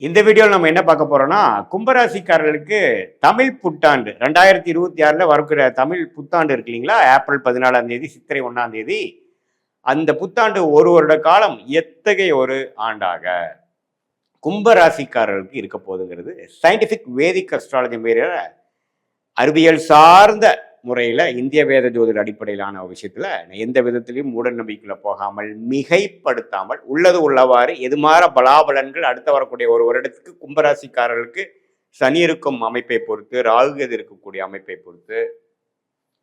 இந்த வீடியோவில் நம்ம என்ன பார்க்க போறோம்னா கும்பராசிக்காரர்களுக்கு தமிழ் புத்தாண்டு 2026 வரக்கூடிய தமிழ் புத்தாண்டு இருக்கு இல்லைங்களா? ஏப்ரல் 14ஆம் தேதி சித்திரை 1ஆம் தேதி அந்த புத்தாண்டு ஒரு வருட காலம் எத்தகைய ஒரு ஆண்டாக கும்பராசிக்காரர்களுக்கு இருக்க போகுதுங்கிறது சயின்டிபிக் வேதிக் அஸ்ட்ராலஜி முறையில அறிவியல் சார்ந்த முறையில் இந்திய வேத ஜோதிட அடிப்படையிலான விஷயத்துல எந்த விதத்திலையும் மூட நம்பிக்கையில போகாமல் மிகைப்படுத்தாமல் உள்ளது உள்ளவாறு எதுமாற பலாபலன்கள் அடுத்து வரக்கூடிய ஒரு வருடத்துக்கு கும்பராசிக்காரர்களுக்கு சனி இருக்கும் அமைப்பை பொறுத்து, ராகு எது இருக்கக்கூடிய அமைப்பை பொறுத்து,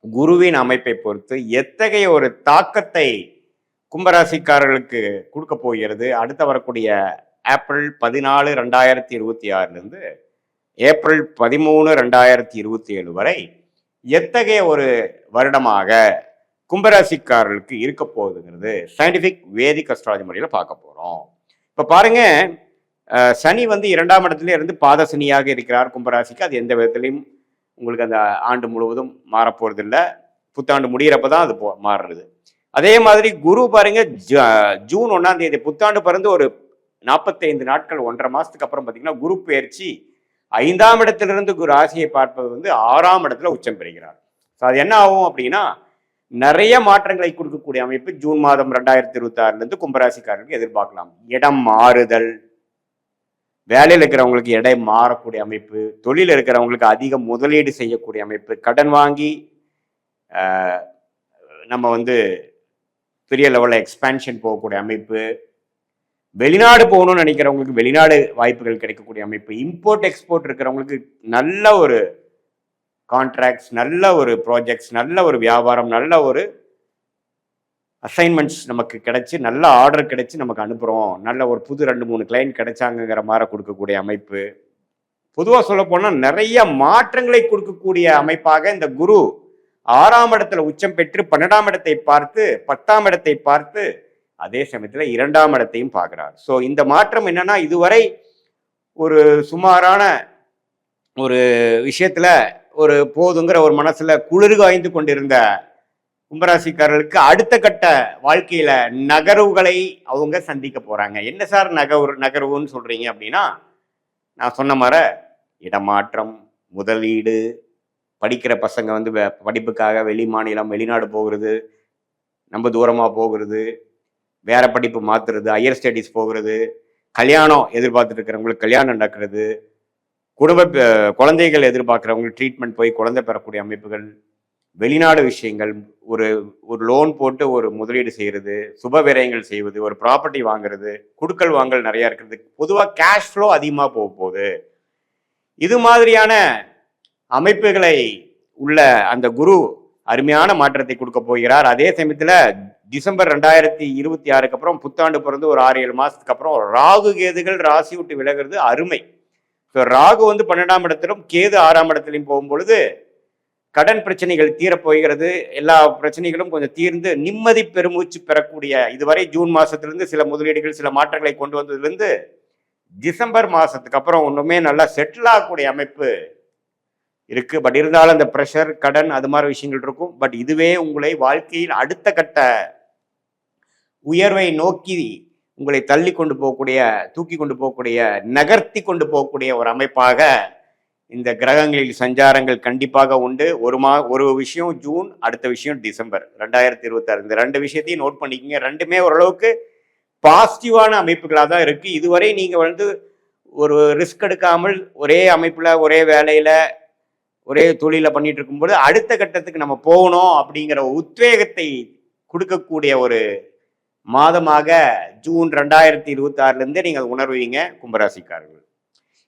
குருவின் அமைப்பை பொறுத்து எத்தகைய ஒரு தாக்கத்தை கும்பராசிக்காரர்களுக்கு கொடுக்க போகிறது அடுத்து வரக்கூடிய ஏப்ரல் 14 2026 ஏப்ரல் 13 2027 வரை எத்தகைய ஒரு வருடமாக கும்பராசிக்காரர்களுக்கு இருக்க போகுதுங்கிறது சயின்டிபிக் வேதிக் அஸ்ட்ராலஜி முறையில் பார்க்க போறோம். இப்ப பாருங்க, சனி 2ஆம் இடத்துல இருந்து பாத சனியாக இருக்கிறார் கும்பராசிக்கு. அது எந்த விதத்திலையும் உங்களுக்கு அந்த ஆண்டு முழுவதும் மாறப்போறது இல்லை. புத்தாண்டு முடிகிறப்பதான் அது மாறுறது. அதே மாதிரி குரு பாருங்க, ஜூன் 1ஆம் தேதி புத்தாண்டு பிறந்து ஒரு 45 நாட்கள் 1.5 மாசத்துக்கு அப்புறம் பார்த்தீங்கன்னா குரு பயிற்சி 5ஆம் இடத்திலிருந்து குரு ராசியை பார்ப்பது 6ஆம் இடத்துல உச்சம் பெறுகிறார். ஸோ அது என்ன ஆகும் அப்படின்னா, நிறைய மாற்றங்களை கொடுக்கக்கூடிய அமைப்பு ஜூன் மாதம் 2026 கும்பராசிக்காரர்களுக்கு எதிர்பார்க்கலாம். இடம் மாறுதல், வேலையில் இருக்கிறவங்களுக்கு இடம் மாறக்கூடிய அமைப்பு, தொழில் இருக்கிறவங்களுக்கு அதிக முதலீடு செய்யக்கூடிய அமைப்பு, கடன் வாங்கி நம்ம பெரிய லெவலில் எக்ஸ்பேன்ஷன் போகக்கூடிய அமைப்பு, வெளிநாடு போகணும்னு நினைக்கிறவங்களுக்கு வெளிநாடு வாய்ப்புகள் கிடைக்கக்கூடிய அமைப்பு, இம்போர்ட் எக்ஸ்போர்ட் இருக்கிறவங்களுக்கு நல்ல ஒரு கான்ட்ராக்ட்ஸ், நல்ல ஒரு ப்ராஜெக்ட்ஸ், நல்ல ஒரு வியாபாரம், நல்ல ஒரு அசைன்மெண்ட்ஸ் நமக்கு கிடைச்சி, நல்ல ஆர்டர் கிடைச்சி நமக்கு அனுப்புகிறோம், நல்ல ஒரு புது 2-3 கிளைண்ட் கிடைச்சாங்கிற மாதிரி கொடுக்கக்கூடிய அமைப்பு. பொதுவாக சொல்ல போனால் நிறைய மாற்றங்களை கொடுக்கக்கூடிய அமைப்பாக இந்த குரு 6ஆம் இடத்துல உச்சம் பெற்று 12ஆம் இடத்தை பார்த்து 10ஆம் இடத்தை பார்த்து அதே சமயத்தில் 2ஆம் இடத்தையும் பார்க்கிறார். ஸோ இந்த மாற்றம் என்னன்னா, இதுவரை ஒரு சுமாரான ஒரு விஷயத்துல ஒரு போதுங்கிற ஒரு மனசுல குளிர் காய்ந்து கொண்டிருந்த கும்பராசிக்காரர்களுக்கு அடுத்த கட்ட வாழ்க்கையில நகர்வுகளை அவங்க சந்திக்க போறாங்க. என்ன சார் நகர்வுன்னு சொல்றீங்க அப்படின்னா, நான் சொன்ன மாதிரி இடமாற்றம், முதலீடு, படிக்கிற பசங்க படிப்புக்காக வெளி மாநிலம் வெளிநாடு போகிறது, ரொம்ப தூரமா போகிறது, வேற படிப்பு மாத்துறது, ஹையர் ஸ்டடீஸ் போகிறது, கல்யாணம் எதிர்பார்த்துட்டு இருக்கிறவங்களுக்கு கல்யாணம் நடக்கிறது, குழந்தைகள் எதிர்பார்க்குறவங்களுக்கு ட்ரீட்மெண்ட் போய் குழந்தை பெறக்கூடிய அமைப்புகள், வெளிநாடு விஷயங்கள், ஒரு லோன் போட்டு ஒரு முதலீடு செய்கிறது, சுப விரயங்கள் செய்வது, ஒரு ப்ராப்பர்ட்டி வாங்குறது, குடுக்கல் வாங்கல் நிறைய இருக்கிறது, பொதுவாக கேஷ் ஃப்ளோ அதிகமாக போக போகுது. இது மாதிரியான அமைப்புகளை உள்ள அந்த குரு அருமையான மாற்றத்தை கொடுக்க போகிறார். அதே சமயத்துல டிசம்பர் 2026 அப்புறம் புத்தாண்டு பிறந்து ஒரு 6-7 மாசத்துக்கு அப்புறம் ராகு கேதுகள் ராசி விட்டு விலகிறது அருமை. ஸோ ராகு 12ஆம் இடத்திலும் கேது 6ஆம் இடத்திலையும் போகும்பொழுது கடன் பிரச்சனைகள் தீரப்போகிறது. எல்லா பிரச்சனைகளும் கொஞ்சம் தீர்ந்து நிம்மதி பெருமூச்சு பெறக்கூடிய, இதுவரை ஜூன் மாசத்திலிருந்து சில முதலீடுகள் சில மாற்றங்களை கொண்டு வந்ததுலேருந்து டிசம்பர் மாசத்துக்கு அப்புறம் ஒன்றுமே நல்லா செட்டில் ஆகக்கூடிய அமைப்பு இருக்கு. பட் இருந்தாலும் அந்த ப்ரெஷர், கடன், அது மாதிரி விஷயங்கள் இருக்கும். பட் இதுவே உங்களை வாழ்க்கையில் அடுத்த கட்ட உயர்வை நோக்கி உங்களை தள்ளி கொண்டு போகக்கூடிய, தூக்கி கொண்டு போகக்கூடிய, நகர்த்தி கொண்டு போகக்கூடிய ஒரு அமைப்பாக இந்த கிரகங்களில் சஞ்சாரங்கள் கண்டிப்பாக உண்டு. ஒரு விஷயம் ஜூன், அடுத்த விஷயம் டிசம்பர் 2026. இந்த 2 விஷயத்தையும் நோட் பண்ணிக்கோங்க. ரெண்டுமே ஓரளவுக்கு பாசிட்டிவான அமைப்புகளாக தான் இருக்கு. இதுவரை நீங்க ஒரு ரிஸ்க் எடுக்காமல் ஒரே அமைப்புல, ஒரே வேலையில, ஒரே தொழில பண்ணிட்டு இருக்கும்போது அடுத்த கட்டத்துக்கு நம்ம போகணும் அப்படிங்கிற உத்வேகத்தை கொடுக்கக்கூடிய ஒரு மாதமாக ஜூன் 2026 நீங்க உணர்வீங்க கும்பராசிக்காரர்கள்.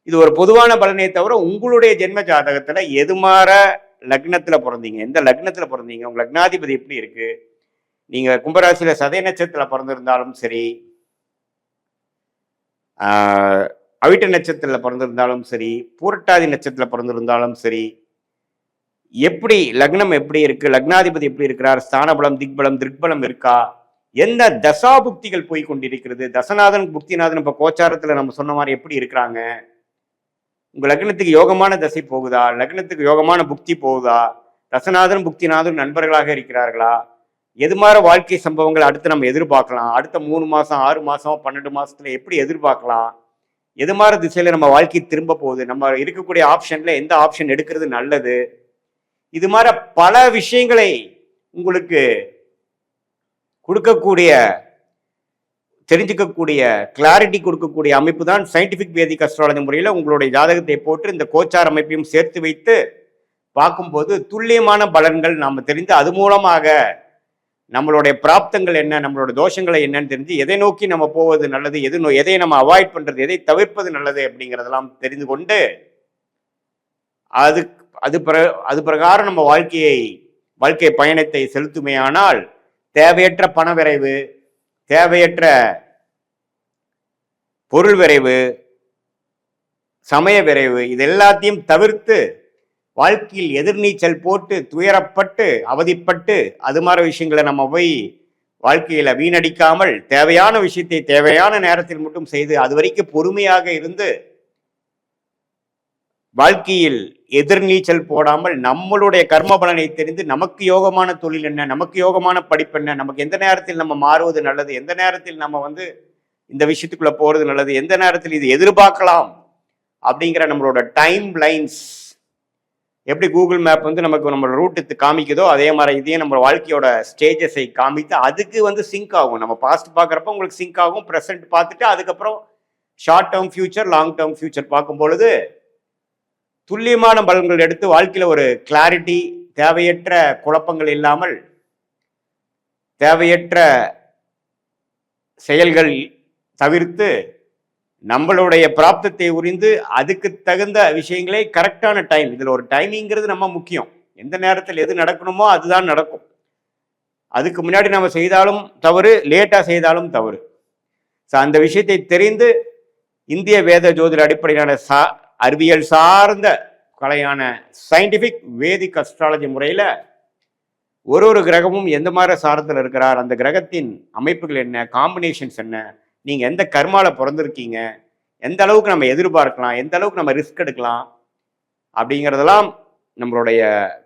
இது ஒரு பொதுவான பலனே தவிர உங்களுடைய ஜென்ம ஜாதகத்துல எது மாற லக்னத்துல பிறந்தீங்க, எந்த லக்னத்துல பிறந்தீங்க, உங்க லக்னாதிபதி எப்படி இருக்கு, நீங்க கும்பராசியில சதய நட்சத்திரத்துல பிறந்திருந்தாலும் சரி, அவிட்ட நட்சத்திரத்துல பிறந்திருந்தாலும் சரி, பூரட்டாதி நட்சத்திரத்துல பிறந்திருந்தாலும் சரி, எப்படி லக்னம் எப்படி இருக்கு, லக்னாதிபதி எப்படி இருக்கிறார், ஸ்தானபலம், திக்பலம், திருக்பலம் இருக்கா, என்ன தசாபுக்திகள் போய் கொண்டிருக்கிறது, தசநாதன் புக்திநாதன் இப்ப கோச்சாரத்துல நம்ம சொன்ன மாதிரி எப்படி இருக்கிறாங்க, உங்க லக்னத்துக்கு யோகமான தசை போகுதா, லக்னத்துக்கு யோகமான புக்தி போகுதா, தசநாதன் புக்திநாதன் நண்பர்களாக இருக்கிறார்களா, எது மாதிரி வாழ்க்கை சம்பவங்கள் அடுத்து நம்ம எதிர்பார்க்கலாம், அடுத்த 3 மாசம் 6 மாசம் 12 மாசத்துல எப்படி எதிர்பார்க்கலாம், எது மாதிரி திசையில நம்ம வாழ்க்கை திரும்ப போகுது, நம்ம இருக்கக்கூடிய ஆப்ஷன்ல எந்த ஆப்ஷன் எடுக்கிறது நல்லது, இது மாதிரி பல விஷயங்களை உங்களுக்கு கொடுக்கக்கூடிய, தெரிஞ்சுக்கக்கூடிய, கிளாரிட்டி கொடுக்கக்கூடிய அமைப்பு தான் சயின்டிபிக் வேதிக் அஸ்ட்ராலஜி முறையில் உங்களுடைய ஜாதகத்தை போட்டு இந்த கோச்சார் அமைப்பையும் சேர்த்து வைத்து பார்க்கும்போது துல்லியமான பலன்கள் நாம் தெரிந்து அது மூலமாக நம்மளுடைய பிராப்தங்கள் என்ன, நம்மளோட தோஷங்களை என்னன்னு தெரிஞ்சு எதை நோக்கி நம்ம போவது நல்லது, எதை நம்ம அவாய்ட் பண்றது, எதை தவிர்ப்பது நல்லது அப்படிங்கிறதெல்லாம் தெரிந்து கொண்டு அது பிரகாரம் நம்ம வாழ்க்கை பயணத்தை செலுத்துமையானால் தேவையற்ற பண விரைவு, தேவையற்ற பொருள் விரைவு, சமய விரைவு, இது எல்லாத்தையும் தவிர்த்து வாழ்க்கையில் எதிர்நீச்சல் போட்டு துயரப்பட்டு அவதிப்பட்டு அது மாதிரி விஷயங்களை நம்ம போய் வாழ்க்கையில வீணடிக்காமல் தேவையான விஷயத்தை தேவையான நேரத்தில் மட்டும் செய்து அது வரைக்கும் பொறுமையாக இருந்து வாழ்க்கையில் எதிர்நீச்சல் போடாமல் நம்மளுடைய கர்ம பலனை தெரிந்து நமக்கு யோகமான தொழில் என்ன, நமக்கு யோகமான படிப்பு என்ன, நமக்கு எந்த நேரத்தில் நம்ம மாறுவது நல்லது, எந்த நேரத்தில் நம்ம இந்த விஷயத்துக்குள்ள போறது நல்லது, எந்த நேரத்தில் இது எதிர்பார்க்கலாம் அப்படிங்கிற நம்மளோட டைம் லைன்ஸ் எப்படி கூகுள் மேப் நமக்கு நம்ம ரூட்டு காமிக்குதோ அதே மாதிரி இதையும் நம்ம வாழ்க்கையோட ஸ்டேஜஸை காமித்து அதுக்கு சிங்க் ஆகும். நம்ம பாஸ்ட் பார்க்குறப்ப உங்களுக்கு சிங்க் ஆகும், ப்ரெசென்ட் பார்த்துட்டு அதுக்கப்புறம் short term future, long term future பார்க்கும் பொழுது துல்லியமான பலன்கள் எடுத்து வாழ்க்கையில் ஒரு கிளாரிட்டி, தேவையற்ற குழப்பங்கள் இல்லாமல் தேவையற்ற செயல்கள் தவிர்த்து நம்மளுடைய பிராப்தத்தை உரிந்து அதுக்கு தகுந்த விஷயங்களே கரெக்டான டைம், இதில் ஒரு டைமிங்கிறது நம்ம முக்கியம். எந்த நேரத்தில் எது நடக்கணுமோ அதுதான் நடக்கும். அதுக்கு முன்னாடி நம்ம செய்தாலும் தவறு, லேட்டாக செய்தாலும் தவறு. ஸோ அந்த விஷயத்தை தெரிந்து இந்திய வேத ஜோதிட அடிப்படையிலான அறிவியல் சார்ந்த கலையான சயின்டிஃபிக் வேதிக் அஸ்ட்ராலஜி முறையில் ஒரு கிரகமும் எந்த மாதிரி சாரத்தில் இருக்கிறார், அந்த கிரகத்தின் அமைப்புகள் என்ன, காம்பினேஷன்ஸ் என்ன, நீங்கள் எந்த கர்மாவில் பிறந்திருக்கீங்க, எந்த அளவுக்கு நம்ம எதிர்பார்க்கலாம், எந்த அளவுக்கு நம்ம ரிஸ்க் எடுக்கலாம் அப்படிங்கிறதெல்லாம் நம்மளுடைய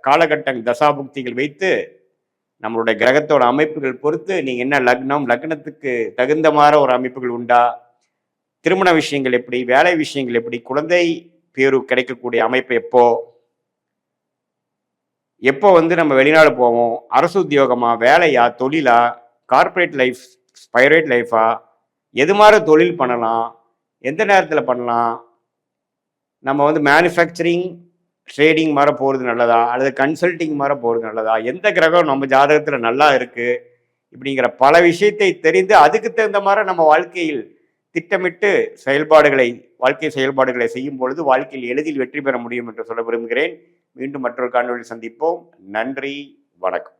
காலகட்ட தசாபுக்திகள் வைத்து நம்மளுடைய கிரகத்தோட அமைப்புகள் பொறுத்து நீங்கள் என்ன லக்னம், லக்னத்துக்கு தகுந்த மாதிரி ஒரு அமைப்புகள் உண்டா, திருமண விஷயங்கள் எப்படி, வேலை விஷயங்கள் எப்படி, குழந்தை பேரு கிடைக்கக்கூடிய அமைப்பு எப்போ நம்ம வெளிநாடு போவோம், அரசு உத்தியோகமா, வேலையா, தொழிலா, கார்பரேட் லைஃப், ஸ்பைரேட் லைஃபா, எது மாதிரி தொழில் பண்ணலாம், எந்த நேரத்தில் பண்ணலாம், நம்ம மேனுஃபேக்சரிங் ட்ரேடிங் மாதிரி போகிறது நல்லதா அல்லது கன்சல்டிங் மாதிரி போகிறது நல்லதா, எந்த கிரகம் நம்ம ஜாதகத்தில் நல்லா இருக்குது இப்படிங்கிற பல விஷயத்தை தெரிந்து அதுக்கு தகுந்த மாதிரி நம்ம வாழ்க்கையில் திட்டமிட்டு வாழ்க்கை செயல்பாடுகளை செய்யும் பொழுது வாழ்க்கையில் எளிதில் வெற்றி பெற முடியும் என்று சொல்ல விரும்புகிறேன். மீண்டும் மற்றொரு காணொளியில் சந்திப்போம். நன்றி, வணக்கம்.